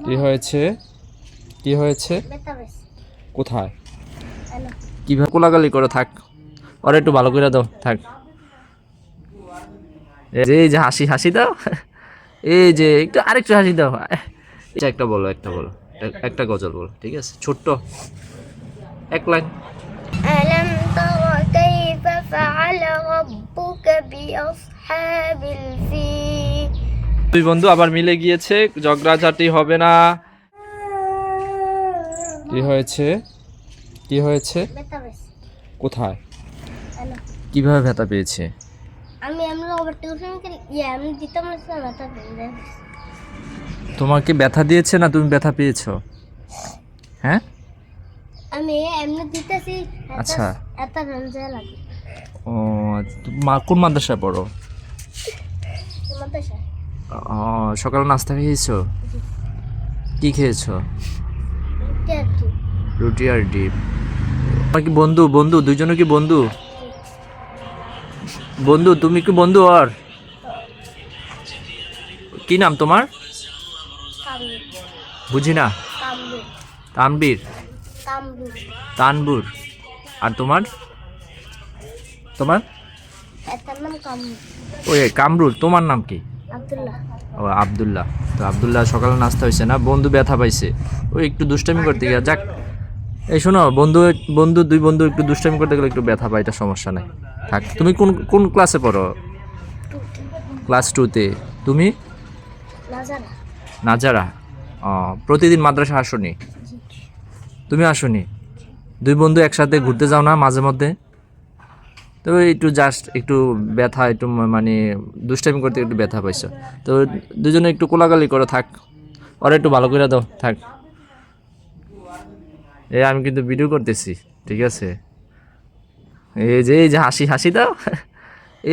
কি হয়েছে? কি হয়েছে? কোথায়? কিভাবে কোলাগালি করে? থাক, ওরা একটু ভালো করে দাও। থাক, এই যে হাসি হাসি দাও, এই যে একটু আরেকটু হাসি দাও। এটা একটা বলো, একটা বলো, একটা গজল বলো, ঠিক আছে? ছোট্ট এক লাইন। ألم تر كيف فعل ربك بأصحاب الفيل দুই বন্ধু আবার মিলে গিয়েছে, ঝগড়াঝাটি হবে না। কি হয়েছে? কি হয়েছে? কোথায়? কিভাবে ব্যথা পেয়েছে? আমি টিউশন করি আমি দিতাম না ব্যথা পেয়ে। তোমাকে ব্যথা দিয়েছে না তুমি ব্যথা পেয়েছো? হ্যাঁ, আমি এমনি দিতেছি। আচ্ছা। এত রঞ্জা লাগে। ও, কোন মাদ্রাসায় পড়ো? মাদ্রাসা। ও, সকালে নাস্তা খেয়েছো? কি খেয়েছো? রুটি আর ডিম। তোমার কি বন্ধু? বন্ধু দুইজনে কি বন্ধু? বন্ধু, তুমি কি বন্ধু? আর কি নাম তোমার? বুঝি না। তানবীর, তানবুর। আর তোমার? তোমার ওই কামরুল। তোমার নাম কি? ও, আব্দুল্লাহ। তো আব্দুল্লাহ, সকালে নাস্তা হয়েছে না? বন্ধু ব্যথা পাইছে, ওই একটু দুষ্টামি করতে গিয়ে। যাক, এই শোনো, বন্ধু বন্ধু দুই বন্ধু একটু দুষ্টামি করতে গেলে একটু ব্যথা পায়, এটা সমস্যা নাই। থাক, তুমি কোন কোন ক্লাসে পড়ো? ক্লাস 2-তে। তুমি? নাজারা। ও, প্রতিদিন মাদ্রাসা আসনি? তুমি আসনি? দুই বন্ধু একসাথে ঘুরতে যাও না মাঝে মধ্যে? তো একটু জাস্ট একটু ব্যথা, একটু মানে দুষ্টামি করতে একটু ব্যথা পাইছো, তো দুজনে একটু কোলাগালি করো। থাক, ওরা একটু ভালো করে দাও। থাক, আমি কিন্তু ভিডিও করতেছি, ঠিক আছে? এই যে হাসি হাসি দাও,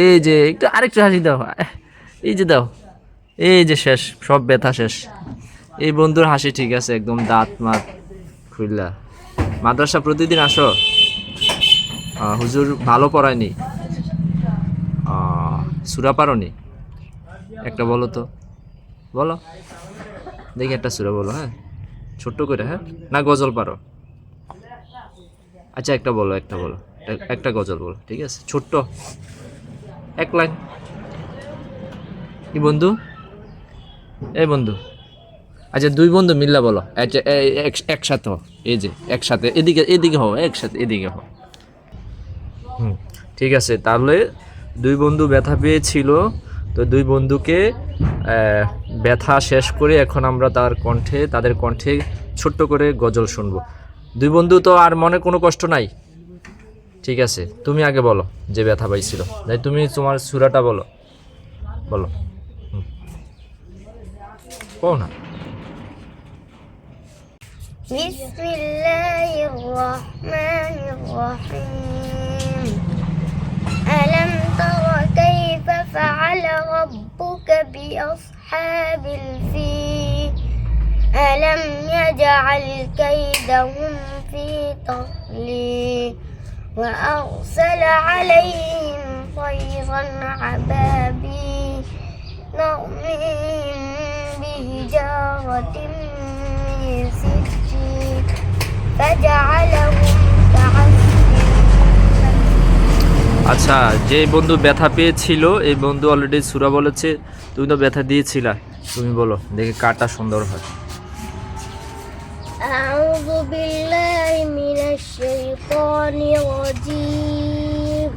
এই যে একটু আরেকটু হাসি দাও, এই যে দাও। এই যে শেষ, সব ব্যথা শেষ। এই বন্ধুর হাসি ঠিক আছে, একদম দাঁত মাত খুললা। মাদ্রাসা প্রতিদিন আসো? হুজুর ভালো পড়ায়নি? সূরা পারোনি? একটা বলো তো, বলো দেখি, একটা সূরা বলো। হ্যাঁ, ছোট্ট করে। হ্যাঁ, না গজল পারো? আচ্ছা, একটা বলো, একটা বলো, একটা গজল বলো, ঠিক আছে? ছোট্ট এক লাইন। কি বন্ধু? এই বন্ধু। আচ্ছা, দুই বন্ধু মিল্লা বলো। আচ্ছা, একসাথে হও। এই যে একসাথে, এদিকে এদিকে হও, একসাথে এদিকে হও। ঠিক আছে, তাহলে দুই বন্ধু ব্যথা পেয়েছিল, তো দুই বন্ধুকে ব্যথা শেষ করে এখন আমরা তাদের কণ্ঠে ছোট্ট করে গজল শুনবো। দুই বন্ধু তো আর মনে কোনো কষ্ট নাই? ঠিক আছে, তুমি আগে বলো যে ব্যথা পাইছিল। তাই তুমি তোমার সূরাটা বলো, বলো। কও না। বিসমিল্লাহির রহমানির রহিম ألم تر كيف فعل ربك بأصحاب الفيل ألم يجعل كيدهم في تضليل وأرسل عليهم طيرا أبابيل ترميهم بحجارة من سجيل فجعلهم كعصف। আচ্ছা, যে বন্ধু ব্যথা পেয়েছিল এই বন্ধু অলরেডি সূরা বলেছে, তুমি তো ব্যথা দিয়েছিলা, তুমি বলো দেখি কাটা সুন্দর হয়। أعوذ بالله من الشيطان الرجيم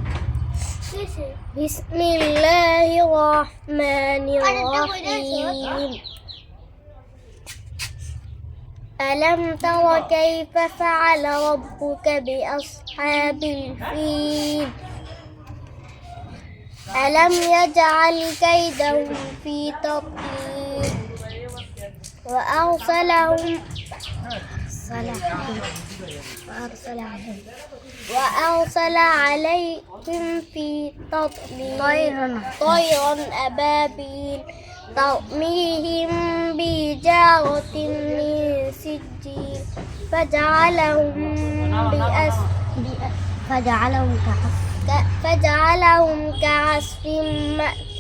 بسم الله الرحمن الرحيم ألم تر كيف فعل ربك بأصحاب الفيل ألم يجعل كيدهم في تضليل وأرسل عليهم في تضليل طيرا أبابيل ترميهم بحجارة من سجيل فجعلهم كعصف مأكول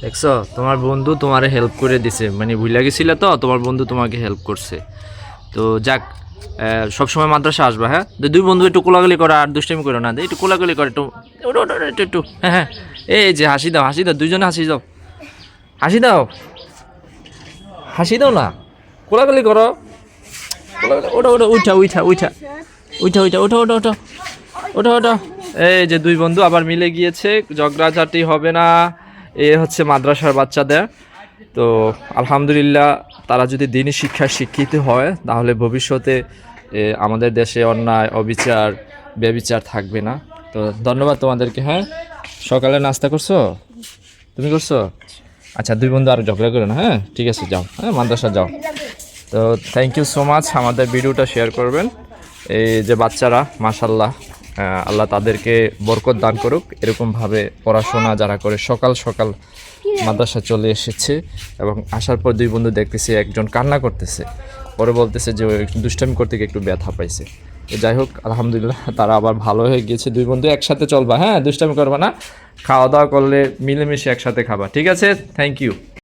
দেখছো তোমার বন্ধু তোমারে হেল্প করে দিছে, মানে ভুলে গেছিলে তো, তোমার বন্ধু তোমাকে হেল্প করছে। তো যাক, সবসময় মাদ্রাসা আসবা, হ্যাঁ? দুই বন্ধু একটু কোলাগুলি করো আর দুষ্টামি করো না, একটু কোলাগুলি করো, একটু ওটো ওটো একটু একটু, হ্যাঁ হ্যাঁ। এই যে হাসি দাও, হাসি দাও, দুইজনে হাসি দাও, হাসি দাও, হাসি দাও না, কোলাগুলি করো। ওটা ওটা উঠা উঠা উঠা উঠা উঠা ওঠা ওঠা ওঠা ওঠা ওঠা। এই যে দুই বন্ধু আবার মিলে গিয়েছে, ঝগড়াঝাটি হবে না। এ হচ্ছে মাদ্রাসার বাচ্চাদের। তো আলহামদুলিল্লাহ, তারা যদি দিনী শিক্ষায় শিক্ষিত হয় তাহলে ভবিষ্যতে আমাদের দেশে অন্যায়, অবিচার, ব্যভিচার থাকবে না। তো ধন্যবাদ তোমাদেরকে। হ্যাঁ, সকালে নাস্তা করছো? তুমি করছো? আচ্ছা, দুই বন্ধু আর ঝগড়া করো না, হ্যাঁ? ঠিক আছে, যাও, হ্যাঁ, মাদ্রাসা যাও। তো থ্যাংক ইউ সো মাচ, আমাদের ভিডিওটা শেয়ার করবেন। এই যে বাচ্চারা, মাশাল্লাহ, আল্লাহ তাদেরকে বরকত দান করুক। এরকমভাবে পড়াশোনা যারা করে সকাল সকাল মাদ্রাসা চলে এসেছে, এবং আসার পর দুই বন্ধু দেখতেছি একজন কান্না করতেছে, পরে বলতেছে যে ওই দুষ্টামি করতে গিয়ে একটু ব্যথা পাইছে। তো যাই হোক, আলহামদুলিল্লাহ তারা আবার ভালো হয়ে গিয়েছে। দুই বন্ধু একসাথে চলবা, হ্যাঁ? দুষ্টামি করবা না, খাওয়া দাওয়া করলে মিলেমিশে একসাথে খাবা, ঠিক আছে? Thank you.